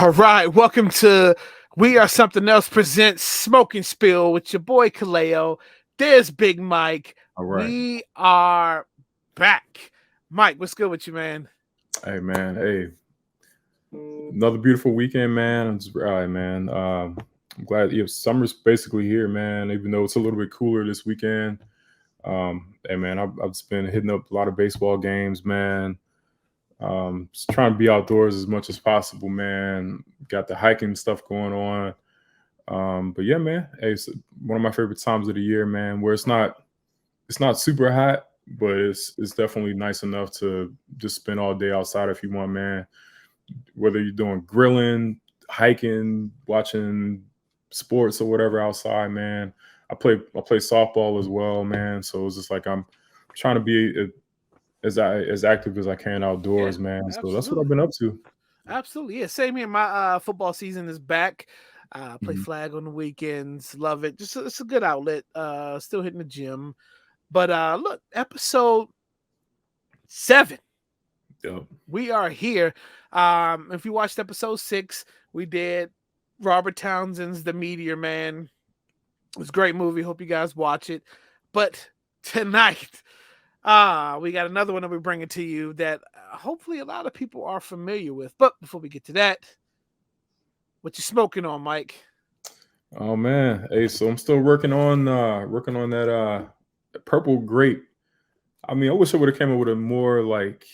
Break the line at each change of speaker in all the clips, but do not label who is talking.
All right, welcome to We Are Something Else presents Smoque N Spiel with your boy Kaleo. There's Big Mike.
All right.
We are back. Mike, what's good with you, man?
Hey, man. Hey, another beautiful weekend, man. I'm just all right, man. I'm glad summer's basically here, man. Even though it's a little bit cooler this weekend. Hey, man, I've just been hitting up a lot of baseball games, man. Just trying to be outdoors as much as possible, man. Got the hiking stuff going on. But yeah, man. Hey, it's one of my favorite times of the year, man. Where it's not super hot, but it's definitely nice enough to just spend all day outside if you want, man. Whether you're doing grilling, hiking, watching sports or whatever outside, man. I play softball as well, man. So it's just like I'm trying to be as active as I can
Yeah,
outdoors, man. So that's what
absolutely.
I've been up to.
Absolutely. Yeah, same here. My football season is back. Play
Mhm.
flag on the weekends. Love it. Just it's a good outlet. Still hitting the gym. But look, episode 7.
Yep.
We are here. If you watched episode 6, we did Robert Townsend's The Meteor Man. It was a great movie. Hope you guys watch it. But tonight, we got another one that we're bringing to you that hopefully a lot of people are familiar with. But before we get to that, what you smoking on, Mike?
Oh man. Hey, so I'm still working on that purple grape. I mean, I wish I would have came up with a more like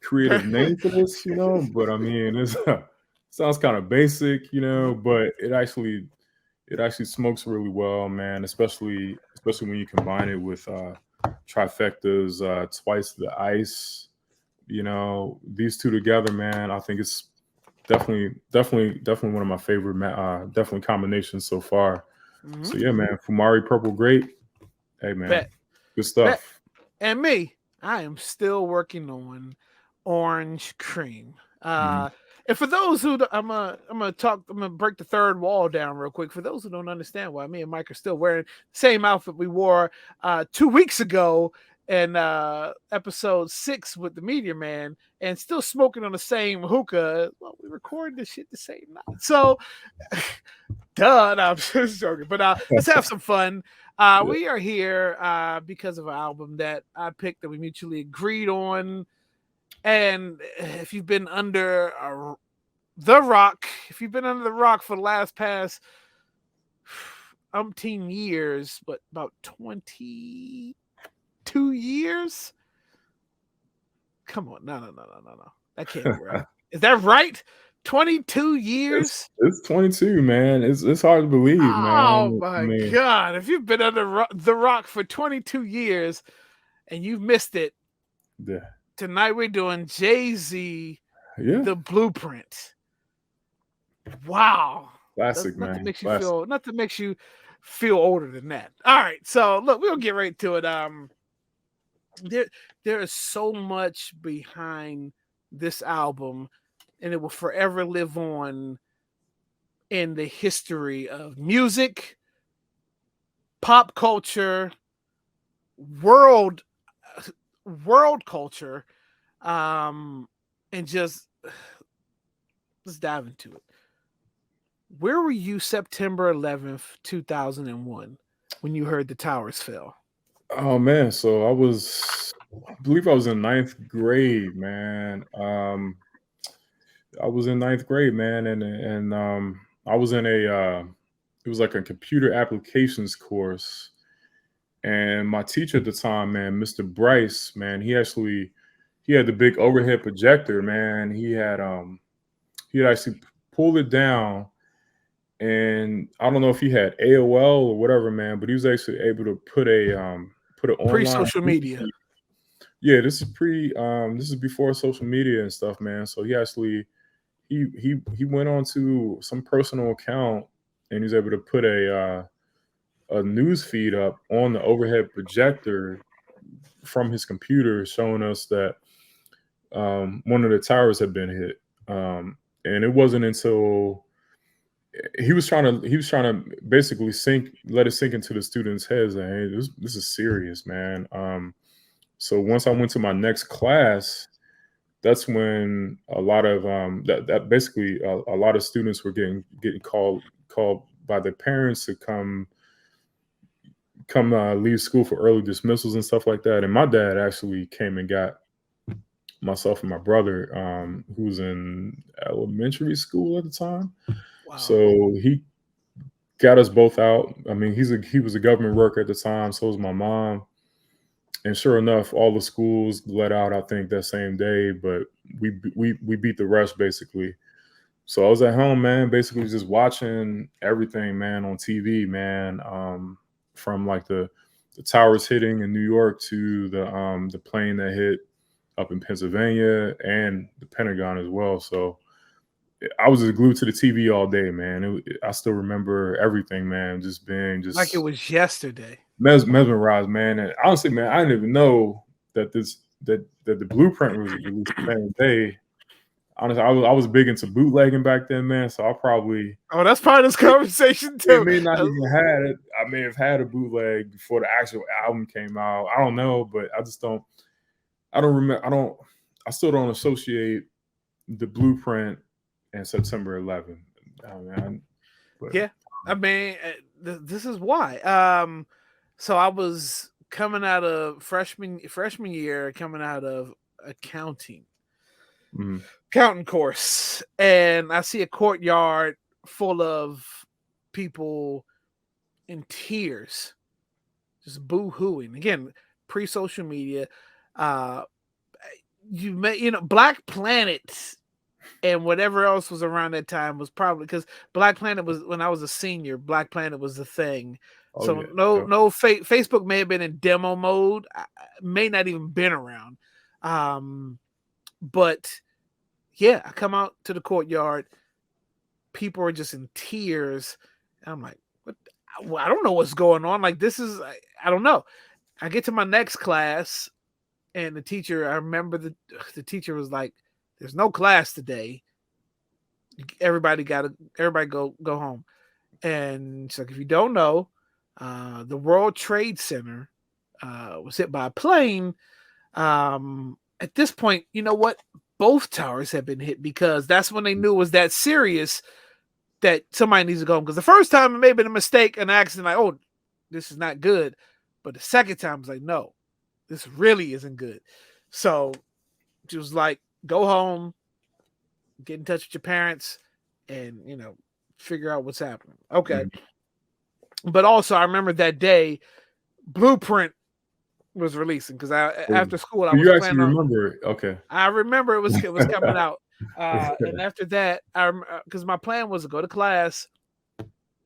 creative name for this, but I mean, it's sounds kind of basic, but it actually smokes really well, man, especially when you combine it with trifectas, twice the ice, these two together, man. I think it's definitely one of my favorite definitely combinations so far.
Mm-hmm.
So yeah, man, Fumari Purple Grape. Hey man,
Bet.
good
Bet.
stuff.
And me, I am still working on orange cream.
Mhm.
And for those who I'm gonna break the third wall down real quick. For those who don't understand why me and Mike are still wearing the same outfit we wore 2 weeks ago in episode 6 with the Meteor Man, and still smoking on the same hookah. Well, we recorded this shit the same night, so duh. No, I'm just joking. But let's have some fun.
Yeah.
We are here because of an album that I picked that we mutually agreed on. And if you've been under the rock, if you've been under the rock for the last past umpteen years, but about 22 years, come on, no, that can't be right. Is that right? 22
It's
years?
it's 22, man. It's hard to believe,
Oh
man. I
my
mean,
god! If you've been under the rock for 22 years and you've missed it,
yeah,
tonight we're doing Jay-Z,
yeah,
The Blueprint. Wow.
classic,
Nothing
man,
makes you
classic.
feel older than that. All right, so look, we'll get right to it. There there is so much behind this album, and it will forever live on in the history of music, pop culture, world world culture, um, and just let's dive into it. Where were you September 11th, 2001, when you heard the towers fell?
Oh man, so I believe I was in ninth grade, man. I was in ninth grade, man, and I was in it was like a computer applications course, and my teacher at the time, man, Mr. Bryce, man, he had the big overhead projector, man. He had actually pulled it down, and I don't know if he had AOL or whatever, man, but he was actually able to put an
Pre
online
social
news
media.
feed. Yeah, this is before social media and stuff, man. So he went on to some personal account, and he was able to put a news feed up on the overhead projector from his computer, showing us that one of the towers had been hit. And it wasn't until he was trying to basically let it sink into the students' heads that, hey, this is serious, man. So once I went to my next class, that's when a lot of that basically a lot of students were getting called by their parents to come leave school for early dismissals and stuff like that. And my dad actually came and got myself and my brother, who was in elementary school at the time.
Wow.
So he got us both out. I mean, he was a government worker at the time. So was my mom. And sure enough, all the schools let out, I think, that same day. But we beat the rush basically. So I was at home, man, basically just watching everything, man, on TV, man. From like the towers hitting in New York to the plane that hit up in Pennsylvania and the Pentagon as well. So I was just glued to the TV all day, man. I still remember everything, man. Just being
Like it
just
was yesterday.
mesmerized, man. And honestly, man, I didn't even know that that the blueprint was released the same day. Honestly, I was big into bootlegging back then, man. So I probably
Oh, that's part of this conversation
it
too.
may not even had it. I may have had a bootleg before the actual album came out. I don't know, but I just don't. I don't remember. I don't. I still don't associate the blueprint and September 11th. Oh, man. But,
Yeah, I mean, this is why. So I was coming out of freshman year, coming out of accounting
mhm.
accounting course, and I see a courtyard full of people in tears, just boo-hooing. Again, pre-social media. Uh, Black Planet and whatever else was around that time was probably because Black Planet was when I was a senior. Black Planet was the thing.
Oh
So
yeah.
Facebook may have been in demo mode, may not even been around. But yeah, I come out to the courtyard. People are just in tears. And I'm like, what? I don't know what's going on. Like this is, I don't know. I get to my next class, and the teacher. I remember the teacher was like, "There's no class today. Everybody go home." And she's like, "If you don't know, the World Trade Center was hit by a plane." At this point, you know what? Both towers have been hit because that's when they knew it was that serious that somebody needs to go home. Because the first time it may have been a mistake, an accident, like, oh, this is not good. But the second time it's like, no, this really isn't good. So she was like, go home, get in touch with your parents, and figure out what's happening. Okay.
Mhm.
But also I remember that day, Blueprint was releasing because
Oh,
after school I was
you actually
planning on.
remember it? Okay.
I remember it was coming out, and after that, because my plan was to go to class,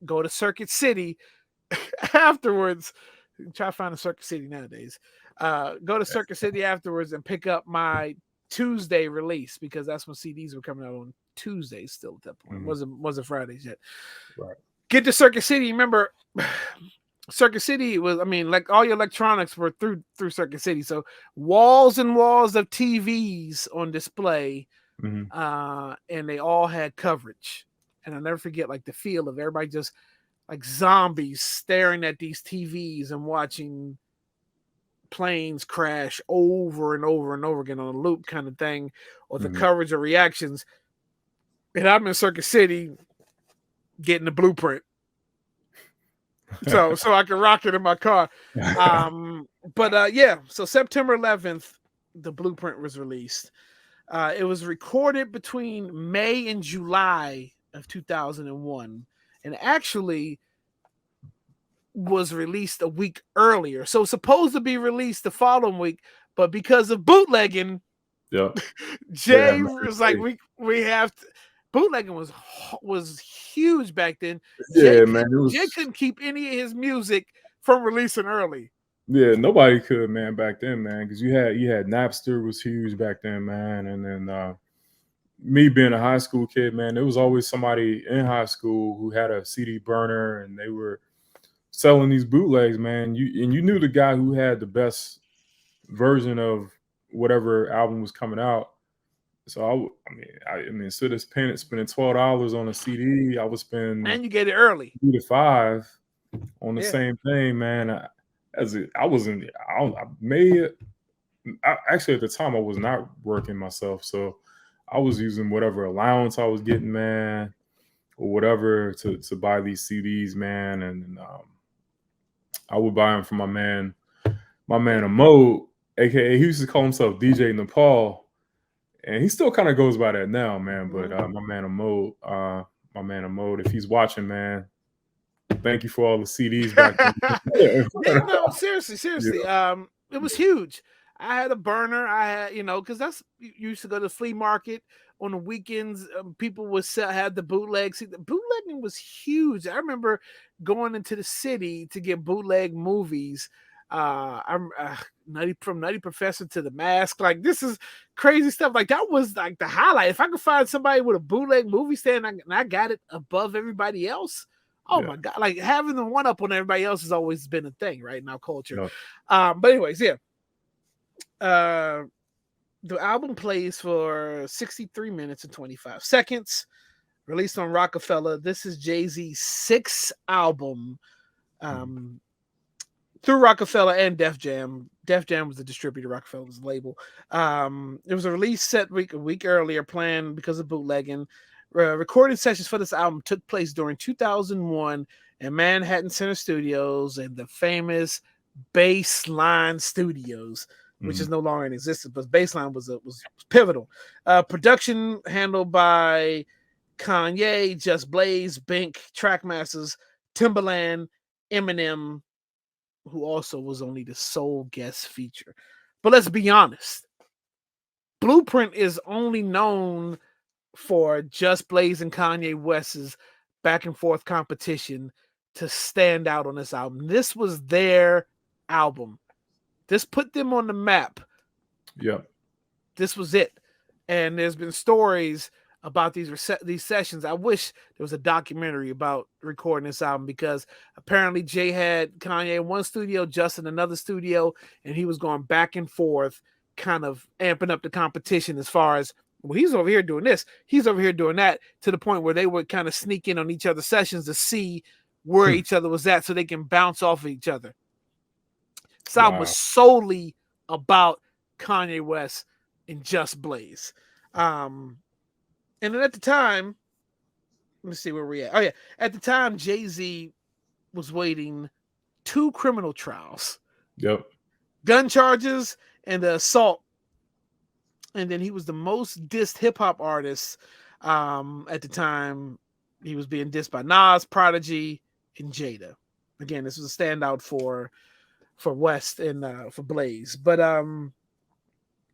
go to Circuit City afterwards. Try to find a Circuit City nowadays. Go to Circuit City afterwards and pick up my Tuesday release because that's when CDs were coming out on Tuesdays. Still at that point, wasn't Fridays yet.
Right.
Get to Circuit City. Remember, Circuit City was, I mean, like all your electronics were through Circuit City. So walls and walls of TVs on display,
Mhm.
and they all had coverage. And I'll never forget like the feel of everybody just like zombies staring at these TVs and watching planes crash over and over and over again on a loop kind of thing, or the
Mhm.
coverage or reactions. And I'm in Circuit City getting the Blueprint. So I can rock it in my car. Yeah, so September 11th, the Blueprint was released. It was recorded between May and July of 2001, and actually was released a week earlier. So supposed to be released the following week, but because of bootlegging,
Yep. They
Jay
had nothing
was
to
like,
say.
we have to. Bootlegging was huge back then.
Yeah, man. It
Jay
was.
couldn't keep any of his music from releasing early.
Yeah, nobody could, man, back then, man, because you had Napster was huge back then, man, and then me being a high school kid, man, there was always somebody in high school who had a CD burner, and they were selling these bootlegs, man. You knew the guy who had the best version of whatever album was coming out. So I mean, instead of spending $12 on a CD, I would spend
And you get it early.
3 to 5 on the
Yeah.
same thing, man. I wasn't. I may Actually, at the time, I was not working myself, so I was using whatever allowance I was getting, man, or whatever to buy these CDs, man. And I would buy them from my man Amo, aka he used to call himself DJ Nepal, and he still kind of goes by that now, man. But my man Amo, if he's watching, man, thank you for all the CDs back then.
Yeah, no, seriously, seriously.
Yeah.
It was huge. I had a burner. I had, because that's you used to go to the flea market on the weekends. People would had the bootlegs. See, the bootlegging was huge. I remember going into the city to get bootleg movies. I'm Nutty Professor to The Mask. Like, this is crazy stuff. Like, that was like the highlight. If I could find somebody with a bootleg movie stand and I got it above everybody else. Oh my God. Like, having the one up on everybody else has always been a thing, right, in our culture. But anyways, yeah. The album plays for 63 minutes and 25 seconds. Released on Rockefeller. This is Jay-Z's sixth album through Rockefeller and Def Jam. Def Jam was the distributor, Rockefeller was the label. It was a release set a week earlier, planned because of bootlegging. Recording sessions for this album took place during 2001 in Manhattan Center Studios and the famous Baseline Studios, which is no longer in existence, but Baseline was pivotal. Production handled by Kanye, Just Blaze, Bink, Trackmasters, Timbaland, Eminem, who also was only the sole guest feature. But let's be honest, Blueprint is only known for Just Blaze and Kanye West's back and forth competition to stand out on this album. This was their album. This put them on the map.
Yeah.
This was it. And there's been stories about these sessions. I wish there was a documentary about recording this album, because apparently Jay had Kanye in one studio, Justin another studio, and he was going back and forth, kind of amping up the competition as far as, well, he's over here doing this, he's over here doing that, to the point where they would kind of sneak in on each other's sessions to see where each other was at so they can bounce off of each other. This album was solely about Kanye West and Just Blaze. And then at the time, let me see where we're at. Oh, yeah. At the time, Jay-Z was waiting 2 criminal trials.
Yep.
Gun charges and the assault. And then he was the most dissed hip-hop artist at the time. He was being dissed by Nas, Prodigy, and Jada. Again, this was a standout for West and for Blaze. But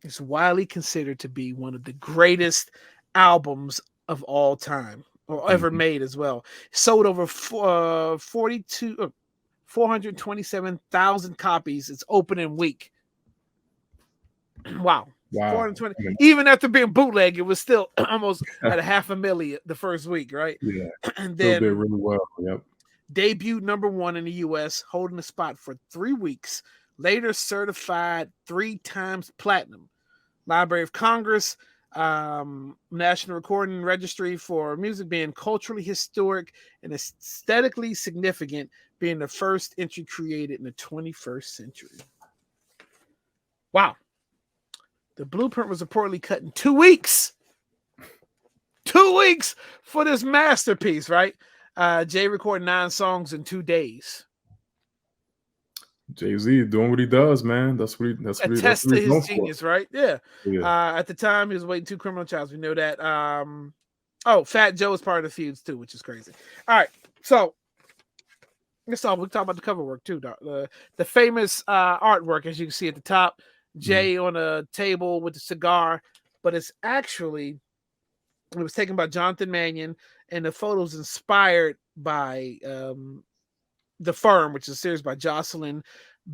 it's widely considered to be one of the greatest albums of all time, or ever made as well. Sold over 427,000 copies its opening week. Wow. 420. Even after being bootleg, it was still almost at 500,000 the first week, right?
Yeah.
And then
did really well. Yep.
Debuted #1 in the US, holding the spot for 3 weeks. Later certified 3 times platinum. Library of Congress, National Recording Registry for Music, being culturally historic and aesthetically significant, being the first entry created in the 21st century. Wow. The Blueprint was reportedly cut in 2 weeks. 2 weeks for this masterpiece, right? Jay recorded 9 songs in 2 days.
Jay-Z doing what he does, man. That's what
Attest to his genius, right? Yeah. At the time, he was waiting 2 criminal trials. We know that. Fat Joe was part of the feuds too, which is crazy. All right, so we'll talk about the cover work too. The famous artwork, as you can see at the top, Jay on a table with a cigar, but it was taken by Jonathan Mannion, and the photos inspired by The Firm, which is a series by Jocelyn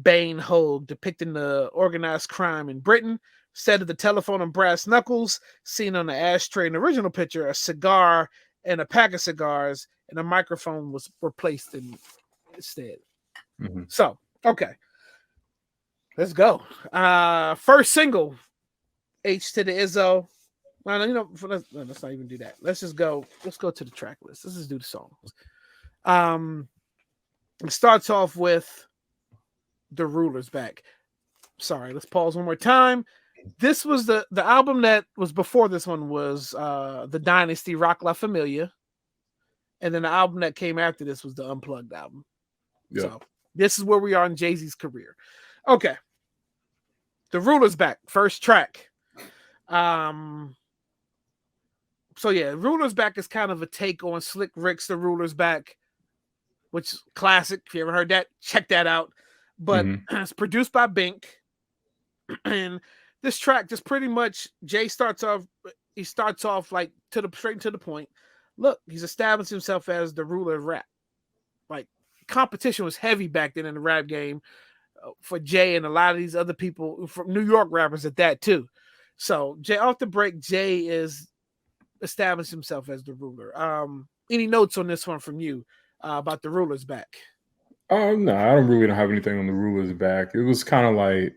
Bain Hogue, depicting the organized crime in Britain. Set of the telephone and brass knuckles seen on the ashtray in the original picture, a cigar and a pack of cigars, and a microphone were placed in instead. So, okay, let's go. First single, H to the Izzo. Well, let's not even do that. Let's go to the track list. Let's just do the songs. It starts off with The Ruler's Back. Sorry, let's pause one more time. This was the album that was before this one was the Dynasty Rock La Familia, and then the album that came after this was the Unplugged album.
Yeah.
So this is where we are in Jay-Z's career. Okay, The Ruler's Back, first track. So yeah, Ruler's Back is kind of a take on Slick Rick's The Ruler's Back, which is classic. If you ever heard that, check that out. But it's produced by Bink. And this track just pretty much Jay starts off like straight to the point. Look, he's established himself as the ruler of rap. Like competition was heavy back then in the rap game for Jay and a lot of these other people from New York rappers at that too. So Jay off the break, Jay is established himself as the ruler. Any notes on this one from you about the Ruler's Back?
No, I don't have anything on the Ruler's Back. It was kind of like,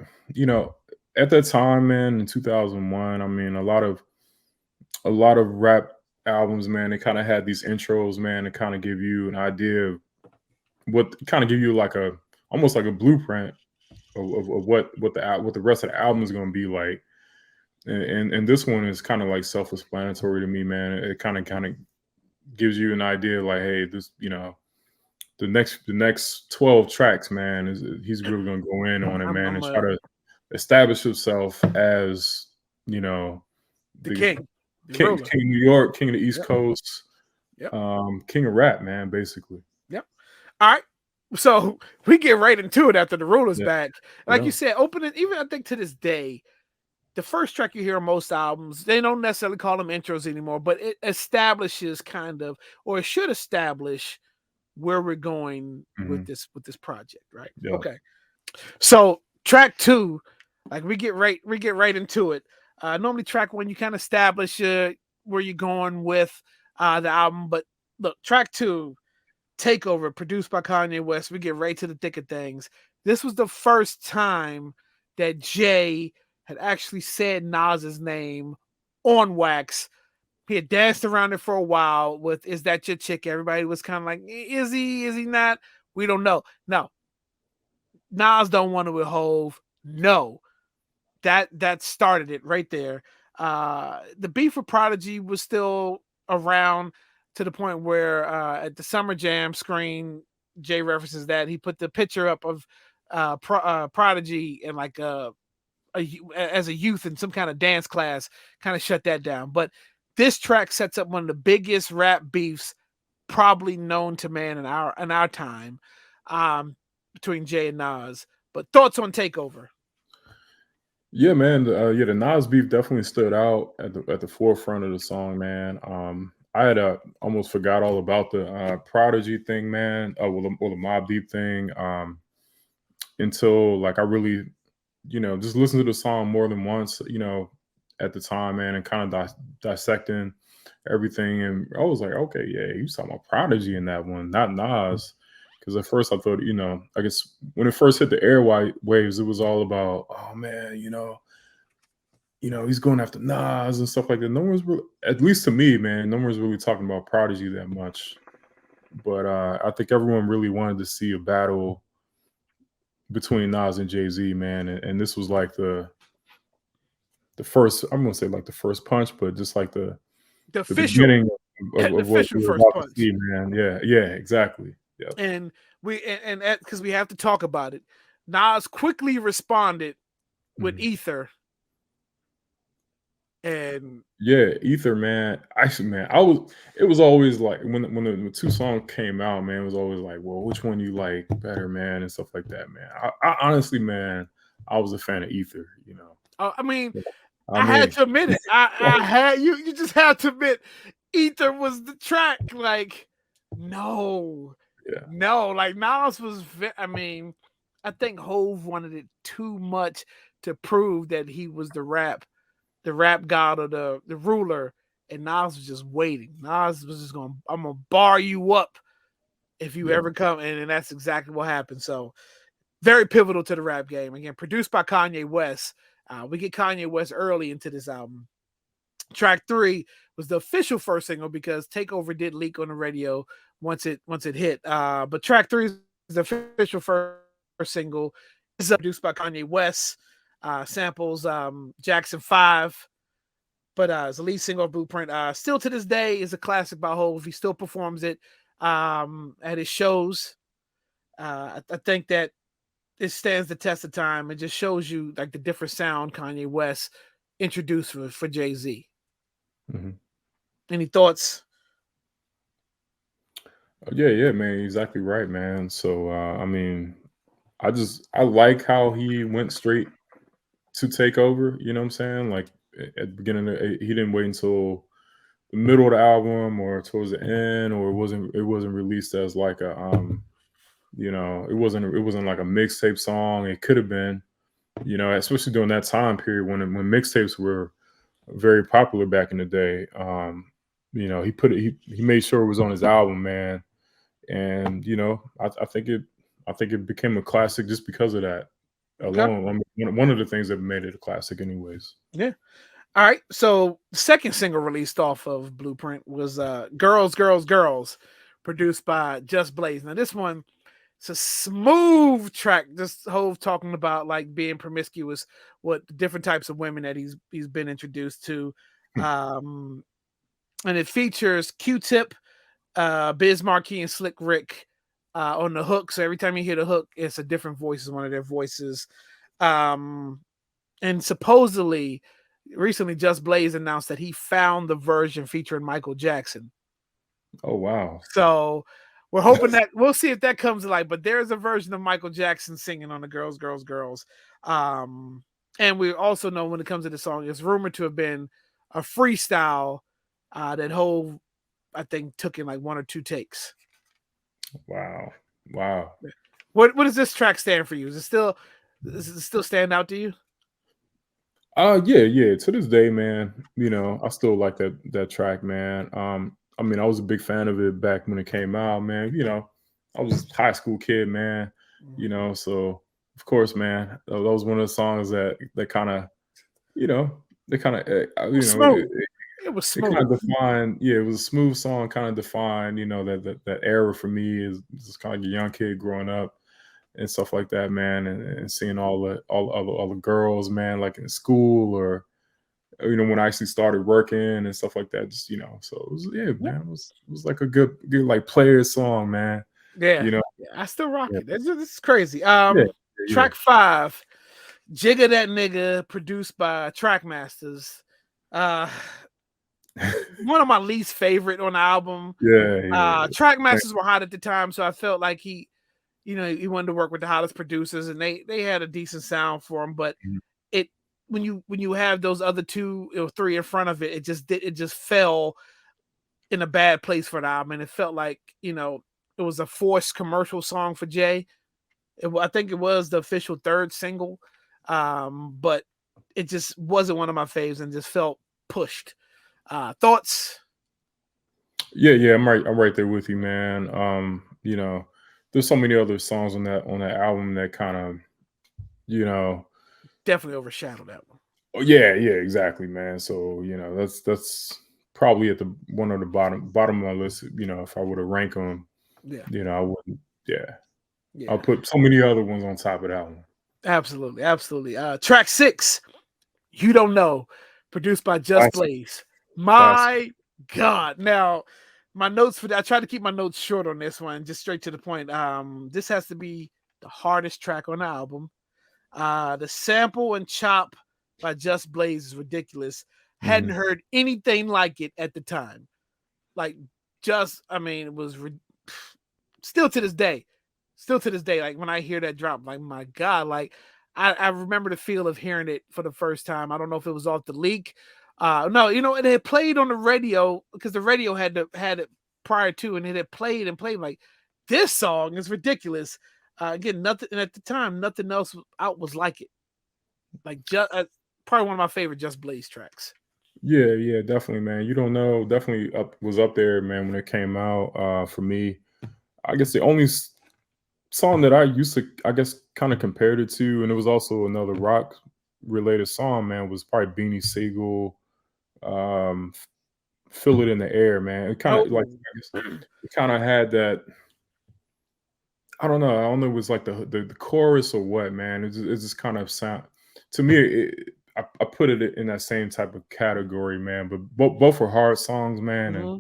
at that time, man, in 2001, I mean, a lot of rap albums, man, they kind of had these intros, man, to kind of give you an idea of give you like almost like a blueprint of what the rest of the album is going to be like. And this one is kind of like self-explanatory to me, man. It kind of gives you an idea, like, hey, this, the next 12 tracks, man, he's really gonna go in on it, man, and try to establish himself as,
the king
of New York, king of the East Coast,
Yep.
King of rap, man, basically.
Yep. All right. So we get right into it after the Ruler's Back. Like you said, opening, even I think to this day, the first track you hear on most albums, they don't necessarily call them intros anymore, but it establishes kind of, or it should establish where we're going with this project, right?
Yeah.
Okay. So track 2, like we get right into it. Normally track 1, you kind of establish where you're going with the album, but look, track 2, Takeover, produced by Kanye West. We get right to the thick of things. This was the first time that Jay had actually said Nas's name on wax. He had danced around it for a while with "Is That Your Chick?" Everybody was kind of like, is he not? We don't know. No. Nas don't want to with Hove. No. That started it right there. The beef with Prodigy was still around to the point where at the Summer Jam screen, Jay references that. He put the picture up of Prodigy and like as a youth in some kind of dance class, kind of shut that down. But this track sets up one of the biggest rap beefs probably known to man in our time between Jay and Nas. But thoughts on Takeover?
Yeah, man. The Nas beef definitely stood out at the forefront of the song, man. I had almost forgot all about the Prodigy thing, man. Or the Mobb Deep thing. Until like I really, just listened to the song more than once, at the time, man, and kind of dissecting everything. And I was like, okay, yeah, you talking about Prodigy in that one, not Nas. Because at first I thought, I guess when it first hit the airwaves, it was all about, oh man, he's going after Nas and stuff like that. No one's really, at least to me, man, no one's really talking about Prodigy that much. But I think everyone really wanted to see a battle between Nas and Jay-Z, man. And this was like the first, I'm gonna say like the first punch, but just like the
official
beginning of what we were
first
about
punch.
to see, man. Yeah, exactly. Yeah.
And because we have to talk about it, Nas quickly responded with Ether. And
yeah, Ether, man. Actually, man, it was always like when the two songs came out, man, it was always like, well, which one you like better, man, and stuff like that, man. I honestly, man, I was a fan of Ether,
I mean, I had to admit it. I had you just had to admit Ether was the track. Like, no, like Nas was. I mean, I think Hove wanted it too much to prove that he was the rap god or the ruler, and Nas was just waiting. Nas was just I'm gonna bar you up if you ever come, and that's exactly what happened. So, very pivotal to the rap game. Again, produced by Kanye West. We get Kanye West early into this album. Track 3 was the official first single because Takeover did leak on the radio once it hit. But track 3 is the official first single. It's produced by Kanye West. samples Jackson 5, but it's the lead single of Blueprint. Still to this day is a classic by Hove. He still performs it at his shows. I think that it stands the test of time. It just shows you like the different sound Kanye West introduced for Jay-Z.
Mm-hmm.
Any thoughts?
Yeah, man, exactly right, man. So I mean, I like how he went straight to take over. You know what I'm saying? Like at the beginning, he didn't wait until the middle of the album or towards the end, or it wasn't released as like a it wasn't like a mixtape song. It could have been, especially during that time period when mixtapes were very popular back in the day. He made sure it was on his album, man, and I think it became a classic just because of that
Okay.
alone. I mean, one of the things that made it a classic, anyways.
Yeah. All right. So the second single released off of Blueprint was Girls, Girls, Girls, produced by Just Blaze. Now this one, it's a smooth track, just Hove talking about like being promiscuous, what different types of women that he's been introduced to. And it features Q-Tip, Biz Markie, and Slick Rick on the hook. So every time you hear the hook, it's a different voice, is one of their voices. And supposedly, recently, Just Blaze announced that he found the version featuring Michael Jackson.
Oh wow.
So we're hoping that we'll see if that comes to light. But there's a version of Michael Jackson singing on the Girls, Girls, Girls. And we also know when it comes to the song, it's rumored to have been a freestyle that Hove, I think, took in like one or two takes.
Wow.
What does this track stand for you? Does it still stand out to you?
Yeah. To this day, man, I still like that track, man. I mean, I was a big fan of it back when it came out, man. I was a high school kid, man. So of course, man, that was one of the songs that kind of, they kind of,
Smooth. It was
it kind
smooth.
of defined. Yeah, it was a smooth song, kind of defined, that era for me is just kind of like a young kid growing up and stuff like that, man, and seeing all the girls, man, like in school or when I actually started working and stuff like that. Just so it was, yeah,
Yeah.
man, it was like a good like player song, man.
Yeah.
You know,
I still rock
yeah,
it. This is crazy.
yeah, yeah,
Track 5, Jigga That Nigga, produced by Trackmasters. Uh, one of my least favorite on the album.
yeah.
Trackmasters were hot at the time, so I felt like he wanted to work with the hottest producers, and they had a decent sound for him. But
Mhm.
it when you have those other two or three in front of it, it just fell in a bad place for the album, and it felt like it was a forced commercial song for Jay. I think it was the official third single, but it just wasn't one of my faves and just felt pushed. Thoughts?
Yeah. I'm right there with you, man. There's so many other songs on that album that kind of, you know,
Definitely overshadowed that one.
oh, yeah, exactly, man. So that's probably at the one of the bottom of my list. If I were to rank them,
Yeah,
I wouldn't. Yeah, I'll
yeah,
put so many other ones on top of that one.
absolutely. Track 6, You Don't Know, produced by Just
Classic,
Blaze.
classic.
My God. Now, my notes for that, I tried to keep my notes short on this one, just straight to the point. This has to be the hardest track on the album. The sample and chop by Just Blaze is ridiculous. Hadn't
Mhm.
heard anything like it at the time. Like, I mean, it was still to this day. Still to this day, like when I hear that drop, like my God, like I remember the feel of hearing it for the first time. I don't know if it was off the leak. No, it had played on the radio because the radio had it prior to, and it had played and played. Like, this song is ridiculous. Again, nothing, and at the time, nothing else out was like it. Like, just probably one of my favorite Just Blaze tracks.
Yeah, definitely, man. You don't know, definitely was up there, man, when it came out. For me, I guess the only song that I used to, I guess, kind of compared it to, and it was also another rock related song, man, was probably Beanie Siegel. Um, Feel It in the Air, man. It kind of like,
Oh,
I guess, it kind of had that. I don't know. It was like the chorus or what, man. It just kind of sound. to me, I put it in that same type of category, man. But both are hard songs, man, and
Hmm.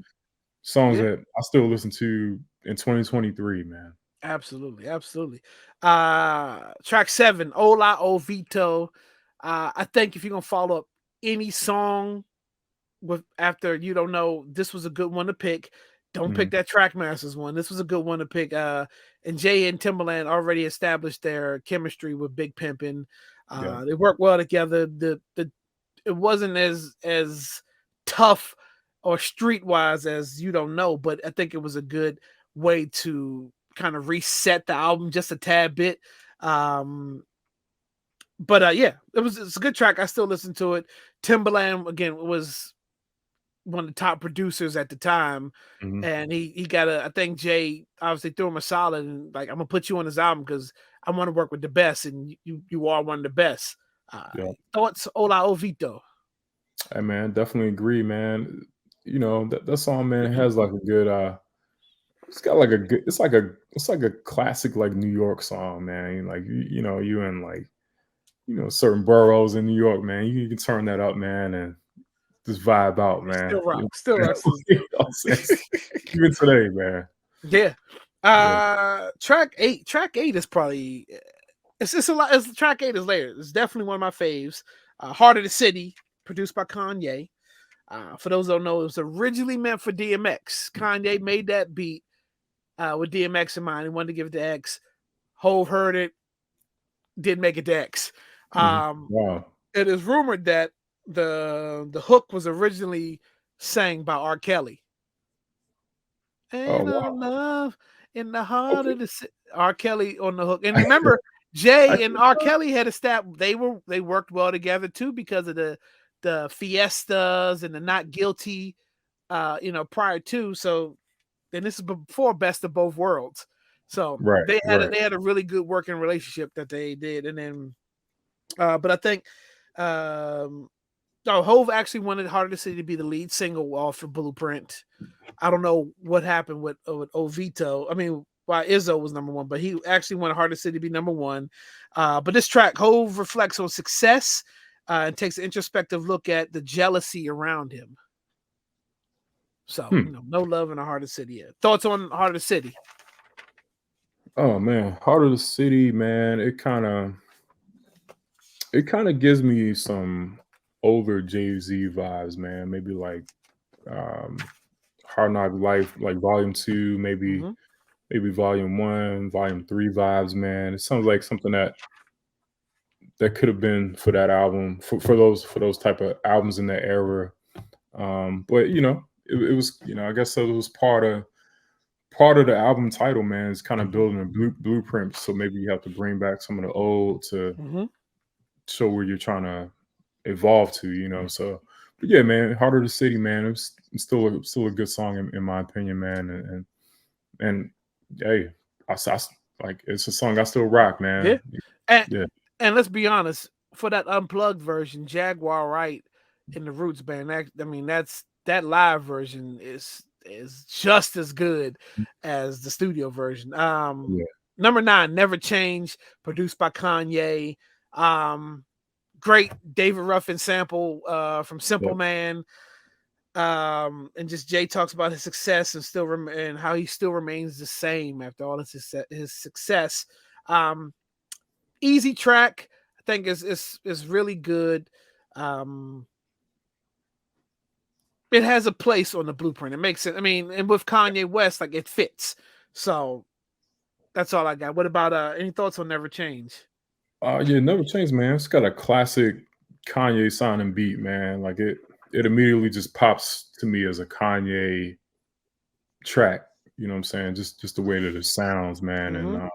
songs
Yeah,
that I still listen to in 2023, man.
absolutely, absolutely. Track 7, Ola Ovito. I think if you're gonna follow up any song with after you don't know, this was a good one to pick. Don't pick
Mhm.
that Trackmasters one. This was a good one to pick. And Jay and Timberland already established their chemistry with Big Pimpin'.
Yeah.
They work well together. The it wasn't as tough or streetwise as you don't know, but I think it was a good way to kind of reset the album just a tad bit. Um, but yeah, it's a good track. I still listen to it. Timberland again was one of the top producers at the time.
Mhm.
And he got I think Jay obviously threw him a solid and like I'm gonna put you on this album because I want to work with the best and you are one of the best.
Yeah.
Thoughts, Ola Ovito.
Hey, man, definitely agree, man. That song, man, has like a good it's got like a good it's like a classic like New York song, man. Like you in like certain boroughs in New York, man. You can turn that up, man, and just vibe out, man.
Still rock, still rocks.
You know what I'm saying? Even today, man.
Yeah.
Yeah.
Track 8. Track 8 is probably it's a lot. Track 8 is layered. It's definitely one of my faves. Heart of the City, produced by Kanye. For those who don't know, it was originally meant for DMX. Kanye made that beat with DMX in mind. He wanted to give it to X. Hove heard it, didn't make it to X.
Mhm.
Um,
Wow.
it is rumored that the hook was originally sang by R. Kelly.
Oh,
Ain't no
wow.
love in the heart
Okay.
of the R. Kelly on the hook. And remember,
I
Jay and
didn't
R.
know.
Kelly had established they worked well together too because of the fiestas and the not guilty prior to. So and this is before Best of Both Worlds. So
Right, right.
they had a really good working relationship that they did. And then but I think um no, Hove actually wanted Heart of the City to be the lead single off of Blueprint. I don't know what happened with Ovito. I mean, why Izzo was number one, but he actually wanted Heart of the City to be number one. But this track, Hove reflects on success and takes an introspective look at the jealousy around him. So,
Hmm.
no love in the Heart of the City yet. Thoughts on Heart of the City?
Oh, man. Heart of the City, man, it kinda gives me some older Jay-Z vibes, man. Maybe like, um, Hard Knock Life, like volume 2,
Mm-hmm.
maybe volume 1, volume 3 vibes, man. It sounds like something that could have been for that album, for those type of albums in that era. But it was, I guess it was part of the album title, man. Is kind of building a blueprint. So maybe you have to bring back some of the old to
Mm-hmm.
show where you're trying to evolve to. So, but yeah, man, Heart of the City, man. It's still a good song in my opinion, man. And hey, like it's a song I still rock,
Yeah.
man.
And
Yeah.
and let's be honest, for that unplugged version, Jaguar Wright in the Roots band, that live version is just as good as the studio version.
Yeah.
Number 9, Never Change, produced by Kanye. Um, Great David Ruffin sample from Simple
Yep.
Man. And just Jay talks about his success and and how he still remains the same after all his success. Um, Easy track, I think is really good. Um, it has a place on the blueprint. It makes it. I mean, and with Kanye West, like it fits. So that's all I got. What about any thoughts on Never Change?
Yeah, Never Change, man. It's got a classic Kanye sounding beat, man. Like it immediately just pops to me as a Kanye track. You know what I'm saying? Just the way that it sounds, man. And
Mm-hmm.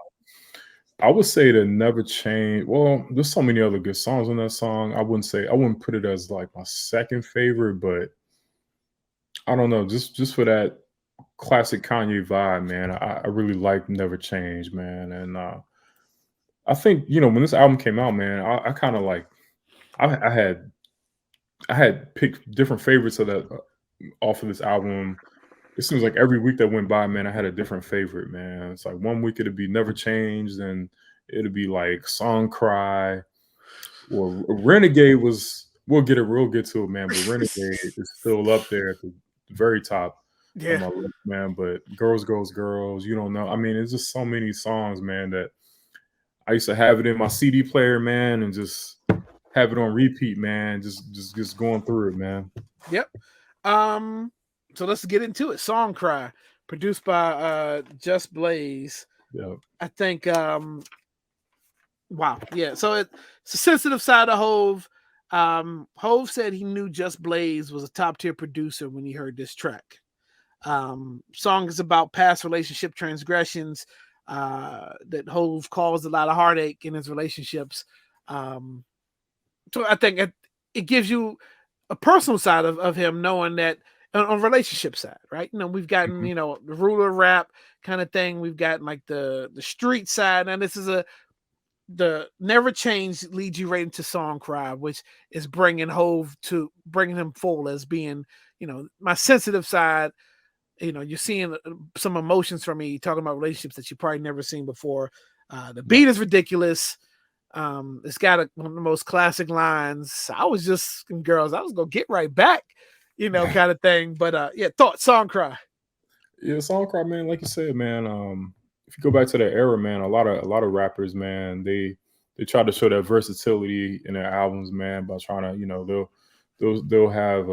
I would say to Never Change. Well, there's so many other good songs on that song. I wouldn't put it as like my second favorite, but I don't know. Just for that classic Kanye vibe, man. I really like Never Change, man. And I think when this album came out, man, I kind of like I had picked different favorites of that off of this album. It seems like every week that went by, man, I had a different favorite, man. It's like one week it'd be Never Changed, and it'd be like Song Cry, Well, Renegade was. We'll get to it, man. But Renegade is still up there at the very top of
Yeah.
my list, man. But Girls, Girls, Girls, you don't know. I mean, it's just so many songs, man, that I used to have it in my CD player, man, and just have it on repeat, man. Just going through it, man.
Yep. So let's get into it. Song Cry, produced by Just Blaze.
Yeah,
I think wow, yeah. So it's a sensitive side of Hove. Hove said he knew Just Blaze was a top tier producer when he heard this track. Song is about past relationship transgressions that Hove caused a lot of heartache in his relationships. Um, so I think it gives you a personal side of him knowing that on relationship side, right? You know, we've gotten,
mhm.
the ruler rap kind of thing. We've gotten like the street side. And this is the Never Change leads you right into Song Cry, which is bringing him full as being, my sensitive side. You're seeing some emotions from me talking about relationships that you probably never seen before. The
Right.
beat is ridiculous. It's got one of the most classic lines. I was just girls. I was gonna get right back, kind of thing. But yeah, thought Song Cry.
Yeah, Songcraft, man, like you said, man. If you go back to that era, man, a lot of rappers, man, they try to show that versatility in their albums, man, by trying to, they'll have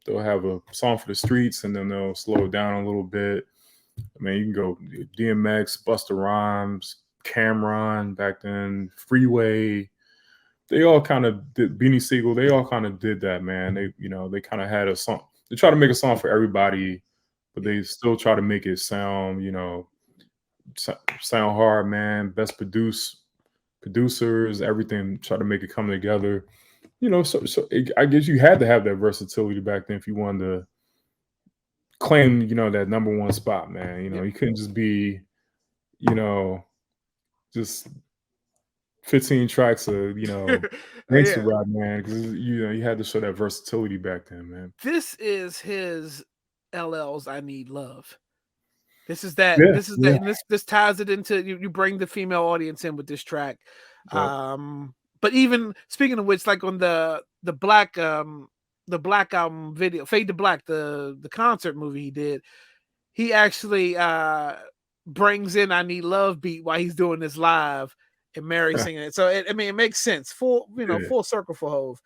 they'll have a song for the streets and then they'll slow it down a little bit. I mean, you can go DMX, Busta Rhymes, Cameron back then, Freeway. They all kind of did Beanie Siegel. They all kind of did that, man. They kind of had a song. They try to make a song for everybody, but
Yeah,
they still try to make it sound, sound hard, man. Best producers, everything. Try to make it come together. I guess you had to have that versatility back then if you wanted to claim, that number one spot, man.
yeah,
You couldn't just be, you know, just 15 tracks of, gangster
yeah.
rap, man, because you had to show that versatility back then, man.
This is his LL's "I Need Love." This is that.
Yeah,
This is that,
yeah,
and this ties it into you. Bring the female audience in with this track.
yep.
But even speaking of which, like on the Black album video, Fade to Black, the concert movie he did, he actually brings in "I Need Love" beat while he's doing this live, and Mary singing it. So it makes sense.
Yeah,
Full circle for Hove.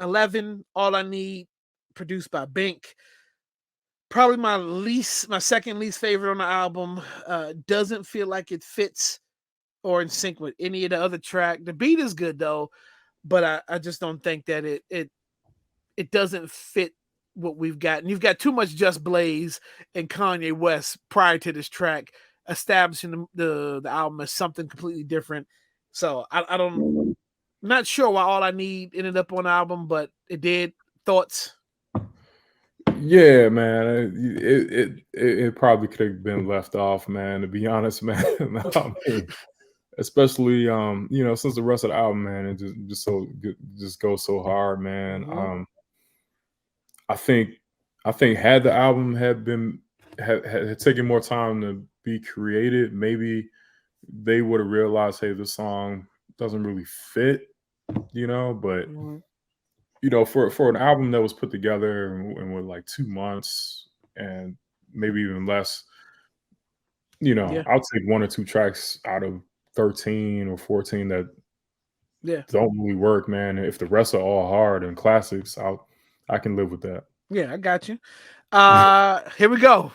11, All I Need, produced by Bink. Probably my second least favorite on the album. Doesn't feel like it fits or in sync with any of the other track. The beat is good though, but I just don't think that it doesn't fit what we've got. And you've got too much Just Blaze and Kanye West prior to this track, establishing the album as something completely different. So I don't, not sure why All I Need ended up on the album, but it did. Thoughts?
yeah, man. It probably could have been left off, man. To be honest, man. I mean, especially since the rest of the album, man, it just goes so hard, man.
Mm-hmm.
I think had the album had taken more time to be created, maybe they would have realized, hey, this song doesn't really fit, but
Mm-hmm.
for an album that was put together in with like 2 months and maybe even less,
Yeah,
I'll take one or two tracks out of 13 or 14 that
yeah.
don't really work, man. If the rest are all hard and classics, I can live with that.
Yeah, I got you. Here we go.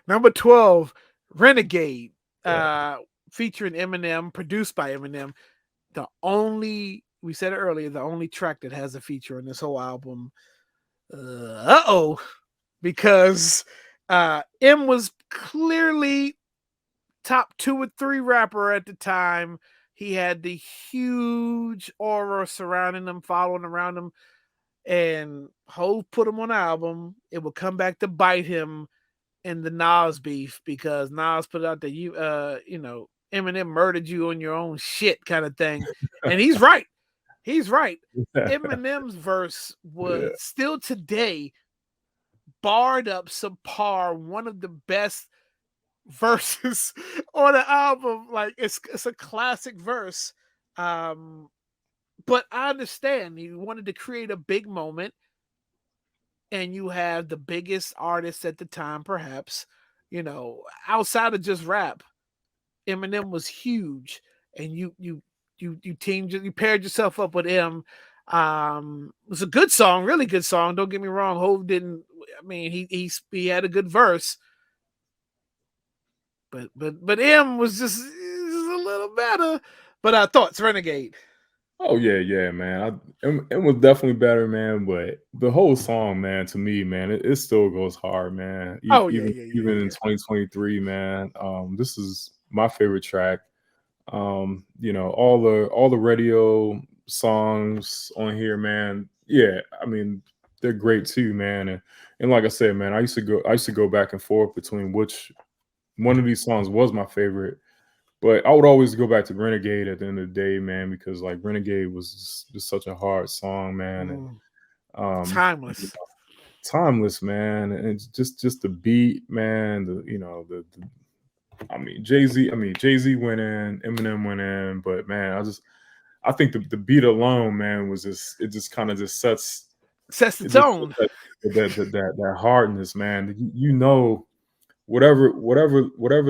Number 12, Renegade,
Yeah.
uh, featuring Eminem, produced by Eminem. We said it earlier, the only track that has a feature on this whole album. Oh, because M was clearly top 2 or 3 rapper at the time. He had the huge aura surrounding him, following around him, and Hove put him on the album. It would come back to bite him in the Nas beef because Nas put out that Eminem murdered you on your own shit kind of thing. And he's right. He's right. Eminem's verse
Yeah.
was still today barred up subpar, one of the best verses on the album. Like it's a classic verse. Um, but I understand you wanted to create a big moment, and you have the biggest artist at the time, perhaps, outside of just rap. Eminem was huge, and you paired yourself up with him. It was a good song, really good song. Don't get me wrong. Hove didn't. I mean, he had a good verse, but M was just a little better. But thoughts, Renegade.
Oh yeah, yeah, man. It was definitely better, man. But the whole song, man, to me, man, it still goes hard, man.
Oh yeah,
Even
yeah, yeah,
even in
yeah.
2023, man. This is my favorite track. All the radio songs on here, man. Yeah, I mean, they're great too, man. And like I said, man, I used to go back and forth between which one of these songs was my favorite. But I would always go back to Renegade at the end of the day, man, because like Renegade was just such a hard song, man, and
Mm,
um, you
timeless.
know, timeless, man, and it's just the beat, man. Jay Z went in, Eminem went in, but man, I think the beat alone, man, was just it just kind of just sets
Sets the
it just sets
tone.
that hardness, man. Whatever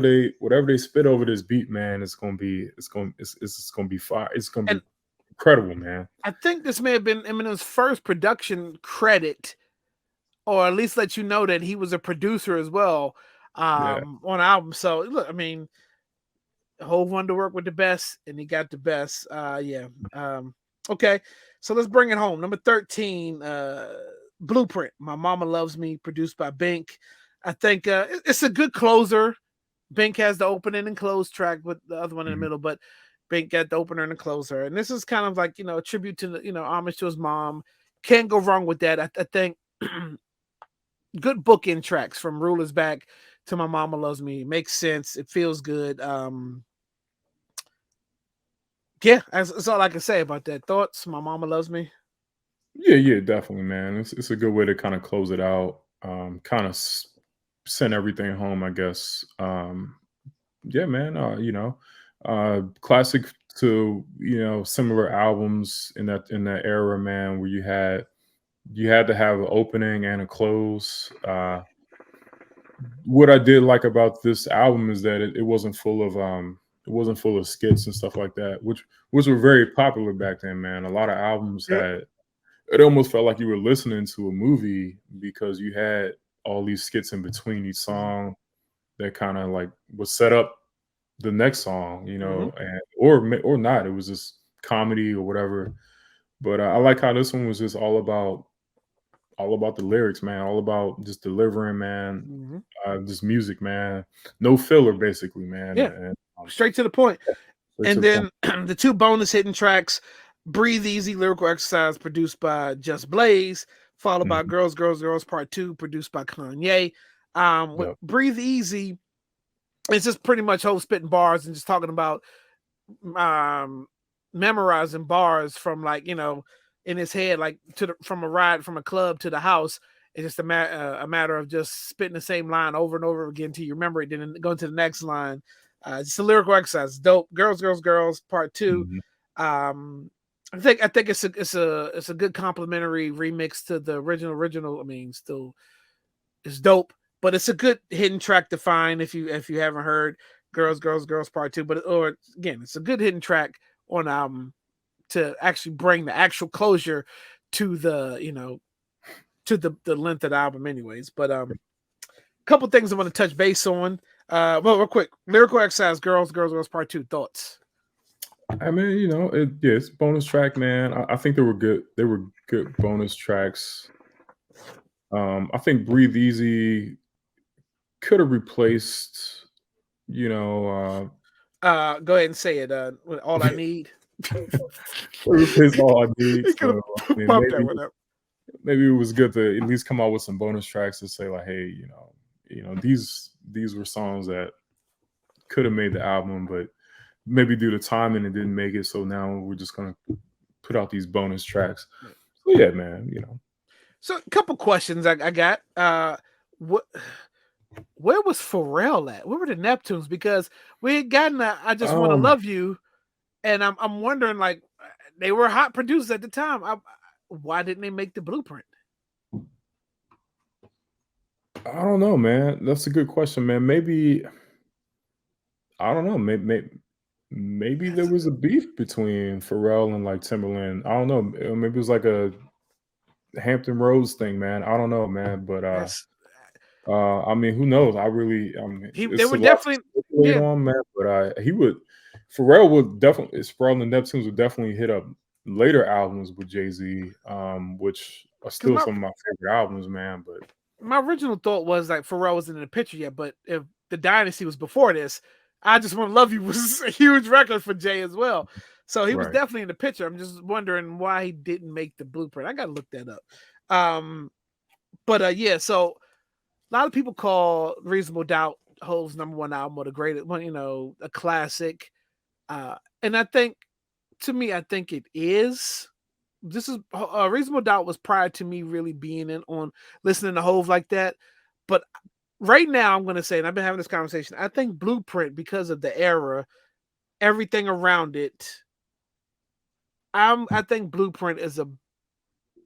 they spit over this beat, man, it's gonna be fire. It's gonna
And
be incredible, man.
I think this may have been Eminem's first production credit, or at least let you know that he was a producer as well,
Yeah,
on album. So look, I mean, Hove wanted to work with the best, and he got the best. Yeah. Okay, so let's bring it home. Number 13, Blueprint. My Mama Loves Me, produced by Bink. I think it's a good closer. Bink has the opening and close track with the other one in the
mhm.
middle, but Bink got the opener and the closer. And this is kind of like, a tribute to homage to his mom. Can't go wrong with that. I think good bookend tracks from Rulers Back to My Mama Loves Me. It makes sense. It feels good. Yeah, that's all I can say about that. Thoughts? My Mama Loves Me.
Yeah, yeah, definitely, man. It's a good way to kind of close it out. Kind of send everything home, I guess. Yeah, man. Classic to similar albums in that era, man, where you had to have an opening and a close. What I did like about this album is that it wasn't full of skits and stuff like that, which were very popular back then, man. A lot of albums
Yep.
had it almost felt like you were listening to a movie because you had all these skits in between each song that kind of like would set up the next song,
Mm-hmm.
and or not. It was just comedy or whatever. But I like how this one was just all about the lyrics, man. All about just delivering, man.
Mm-hmm.
Just music, man. No filler, basically, man.
Yeah,
And
straight to the point.
straight to
And
the point.
then the two bonus hidden tracks, Breathe Easy Lyrical Exercise, produced by Just Blaze, followed by
Mhm.
Girls, Girls, Girls Part 2, produced by Kanye. With
Yep.
Breathe Easy, it's just pretty much whole spitting bars and just talking about um memorizing bars from, like, in his head, like from a ride from a club to the house. It's just a matter of just spitting the same line over and over again till you remember it, then going to the next line. Just a lyrical exercise. Dope. Girls, Girls, Girls Part 2.
Mhm.
um I think it's a good complimentary remix to the original. I mean, still, it's dope, but it's a good hidden track to find if you haven't heard Girls, Girls, Girls Part 2. But or again, it's a good hidden track on to actually bring the actual closure to the length of the album, anyways. But couple things I want to touch base on. Well, real quick, lyrical exercise, Girls, Girls, Girls Part 2. Thoughts?
I mean, it's bonus track, man. I think they were good. They were good bonus tracks. I think Breathe Easy could have replaced, you know,
Go ahead and say it. All I need.
replaced All I Need.
He could
So I
have
mean,
pumped that
maybe
one up.
maybe it was good to at least come out with some bonus tracks to say like, hey, these were songs that could have made the album, but maybe due to timing it didn't make it. So now we're just gonna put out these bonus tracks. So yeah, man.
So, a couple questions I got. What? Where was Pharrell at? Where were the Neptunes? Because we had gotten I Just Want to
Um,
Love You, And I'm wondering, like, they were hot producers at the time. Why didn't they make the Blueprint?
I don't know, man. That's a good question, man. Maybe I don't know. Maybe there
That's
was a beef between Pharrell and like Timberland. I don't know. Maybe it was like a Hampton Roads thing, man. I don't know, man. But
that's
I mean, who knows? I mean,
they
it's
were
a lot to
definitely,
speculate
yeah,
on, man. But he would, Pharrell would definitely, Pharrell and the Neptunes would definitely hit up later albums with Jay Z, which are
because
still some of my favorite albums, man. But
my original thought was like Pharrell wasn't in the picture yet, but if the Dynasty was before this, I Just Want to Love You was a huge record for Jay as well. So he was
right,
definitely in the picture. I'm just wondering why he didn't make the Blueprint. I gotta look that up. Um, but yeah, so a lot of people call Reasonable Doubt Hove's #1 album or the greatest one, a classic. And I think, to me, I think it is. This is Reasonable Doubt was prior to me really being in on listening to Hove like that. But right now, I'm going to say, and I've been having this conversation, I think Blueprint, because of the era, everything around it, I think Blueprint is a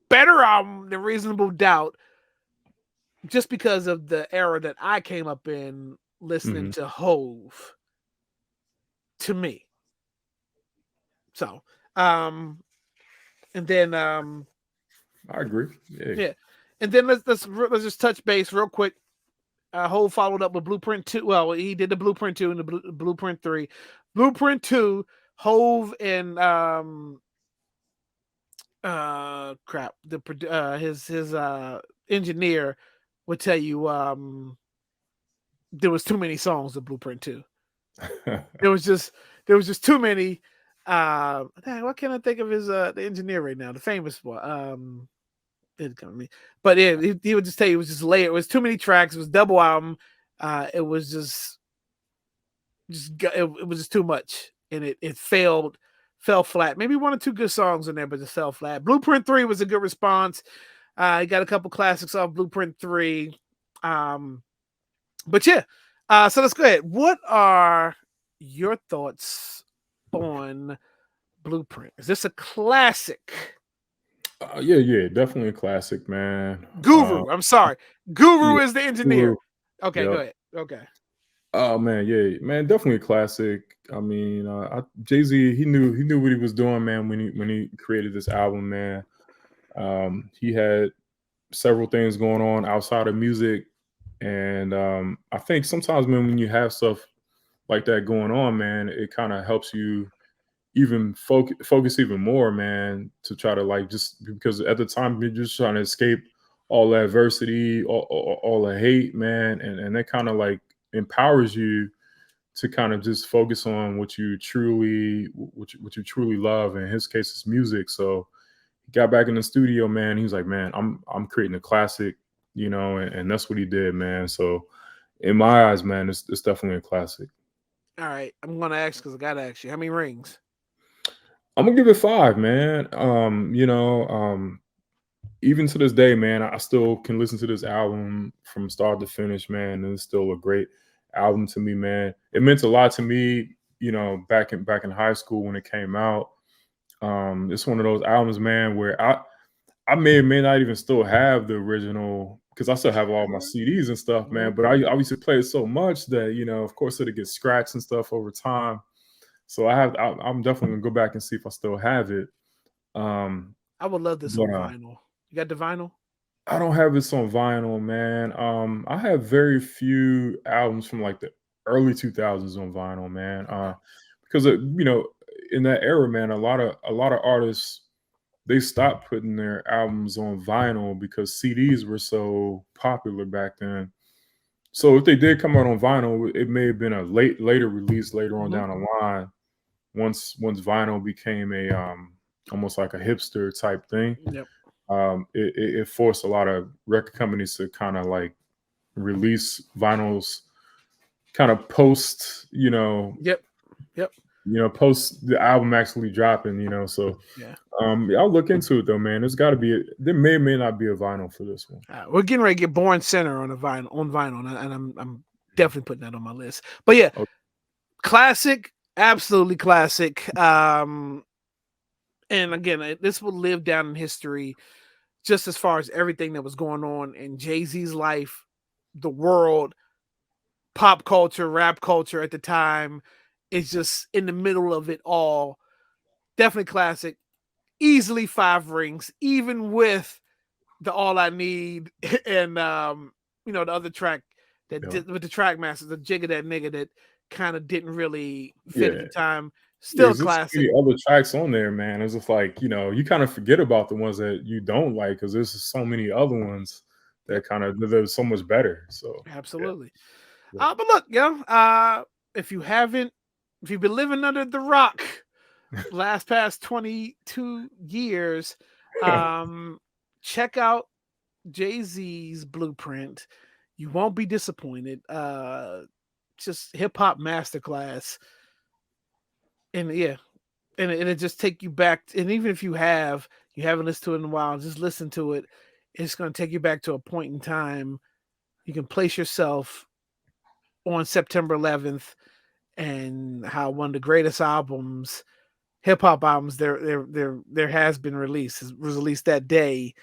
better album than Reasonable Doubt, just because of the era that I came up in listening
hmm
to Hove. To me, so and then
I agree. Yeah,
yeah, and then let's just touch base real quick. Hove followed up with Blueprint 2. Well, he did the Blueprint 2 and the Blueprint 3. Blueprint 2, Hove and crap, his engineer would tell you there was too many songs of Blueprint 2. There was just too many. What can I think of his the engineer right now, the famous one? Didn't come to me, but yeah, he would just tell you it was just layered. It was too many tracks. It was double album. It was it was just too much, and it fell flat. Maybe one or two good songs in there, but it fell flat. Blueprint 3 was a good response. He got a couple classics off Blueprint 3. But yeah, so let's go ahead. What are your thoughts on Blueprint? Is this a classic?
yeah, definitely a classic, man.
Guru, I'm sorry. Guru
Yeah,
is the engineer.
Guru.
Okay, go
Yep.
ahead. Okay.
Oh man, yeah, man, definitely a classic. I mean, Jay Z, he knew what he was doing, man, when he created this album, man. He had several things going on outside of music, and I think sometimes, man, when you have stuff like that going on, man, it kind of helps you even focus even more, man, to try to like just because at the time you're just trying to escape all the adversity, all the hate, man, and that kind of like empowers you to kind of just focus on what you truly love. In his case, it's music. So he got back in the studio, man. He was like, man, I'm creating a classic, and that's what he did, man. So in my eyes, man, it's definitely a classic.
All right. I'm gonna ask because I gotta ask you. How many rings?
I'm gonna give it 5, man. Even to this day, man, I still can listen to this album from start to finish, man, and it's still a great album to me, man. It meant a lot to me, back in high school when it came out. It's one of those albums, man, where I may or may not even still have the original because I still have all my CDs and stuff, man. But I used to play it so much that of course, it'll get scratched and stuff over time. So I'm definitely gonna go back and see if I still have it. Um,
I would love this
but
on vinyl. You got the vinyl?
I don't have this on vinyl, man. I have very few albums from like the early 2000s on vinyl, man. Because in that era, man, a lot of artists they stopped putting their albums on vinyl because CDs were so popular back then. So if they did come out on vinyl, it may have been a later release later on
Mhm.
down the line. Once vinyl became a almost like a hipster type thing,
Yep.
it forced a lot of record companies to kind of like release vinyls kind of post
Yep. Yep.
post the album actually dropping, so
Yeah.
yeah, I'll look into it though, man. There may not be a vinyl for this one.
We're getting ready to get Born Center on vinyl, and I'm definitely putting that on my list. But yeah,
Okay.
classic Absolutely classic. And again, this will live down in history just as far as everything that was going on in Jay-Z's life, the world, pop culture, rap culture at the time. It's just in the middle of it all. Definitely classic. Easily 5 rings, even with the All I Need and the other track that
Yeah.
with the track master, the Jigga That Nigga that kind of didn't really fit at
Yeah.
the time.
Yeah,
Still
'cause there's so
classic.
many other tracks on there, man. It's just like, you kind of forget about the ones that you don't like because there's just so many other ones
Yep,
that kind of they're so much better. So yeah,
absolutely.
yeah.
But look, if you haven't, if you've been living under the rock past 22 years, um, check out Jay-Z's Blueprint. You won't be disappointed. Just hip hop masterclass. And yeah, and it'll just take you back. And even if you haven't listened to it in a while, just listen to it. It's going to take you back to a point in time. You can place yourself on September 11th and how one of the greatest albums, hip hop albums, there has been released, was released that day,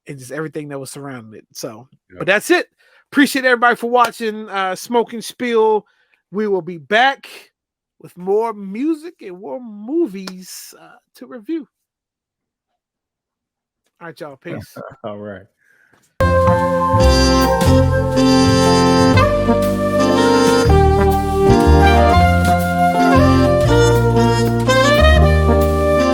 and just everything that was surrounding it. So,
Yeah.
but that's it. Appreciate everybody for watching Smoque N Spiel. We will be back with more music and more movies to review. All right, y'all. Peace.
All right.